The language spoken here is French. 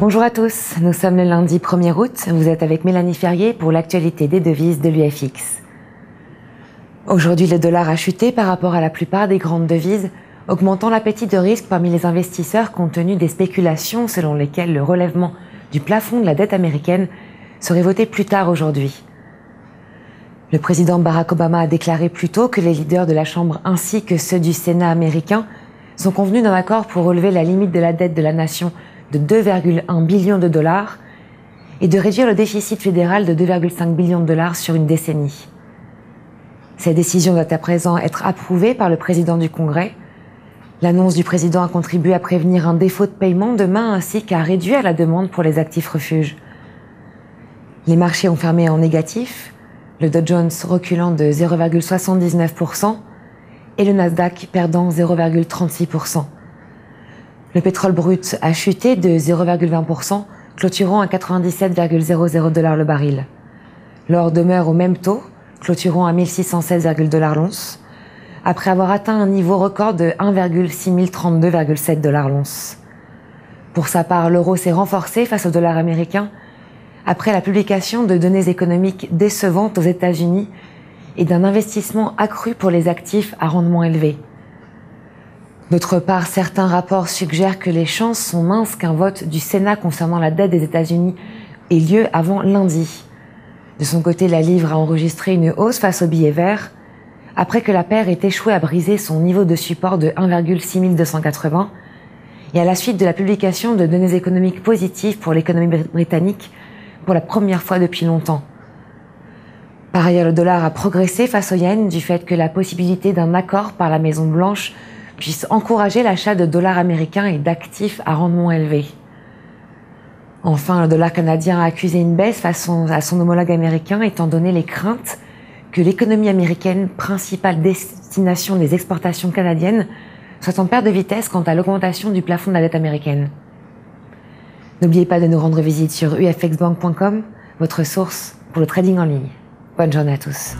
Bonjour à tous, nous sommes le lundi 1er août, vous êtes avec Mélanie Ferrier pour l'actualité des devises de l'UFX. Aujourd'hui, le dollar a chuté par rapport à la plupart des grandes devises, augmentant l'appétit de risque parmi les investisseurs compte tenu des spéculations selon lesquelles le relèvement du plafond de la dette américaine serait voté plus tard aujourd'hui. Le président Barack Obama a déclaré plus tôt que les leaders de la Chambre ainsi que ceux du Sénat américain sont convenus d'un accord pour relever la limite de la dette de la nation de 2,1 billions de dollars et de réduire le déficit fédéral de 2,5 billions de dollars sur une décennie. Cette décision doit à présent être approuvée par le président du Congrès. L'annonce du président a contribué à prévenir un défaut de paiement demain ainsi qu'à réduire la demande pour les actifs refuges. Les marchés ont fermé en négatif, le Dow Jones reculant de 0,79% et le Nasdaq perdant 0,36%. Le pétrole brut a chuté de 0,20%, clôturant à 97,00 $ le baril. L'or demeure au même taux, clôturant à 1616 $ l'once, après avoir atteint un niveau record de 1,6032,7 $ l'once. Pour sa part, l'euro s'est renforcé face au dollar américain après la publication de données économiques décevantes aux États-Unis et d'un investissement accru pour les actifs à rendement élevé. D'autre part, certains rapports suggèrent que les chances sont minces qu'un vote du Sénat concernant la dette des États-Unis ait lieu avant lundi. De son côté, la livre a enregistré une hausse face au billet vert, après que la paire ait échoué à briser son niveau de support de 1,6280 et à la suite de la publication de données économiques positives pour l'économie britannique pour la première fois depuis longtemps. Par ailleurs, le dollar a progressé face au yen du fait que la possibilité d'un accord par la Maison-Blanche puisse encourager l'achat de dollars américains et d'actifs à rendement élevé. Enfin, le dollar canadien a accusé une baisse face à son homologue américain étant donné les craintes que l'économie américaine, principale destination des exportations canadiennes, soit en perte de vitesse quant à l'augmentation du plafond de la dette américaine. N'oubliez pas de nous rendre visite sur ufxbank.com, votre source pour le trading en ligne. Bonne journée à tous.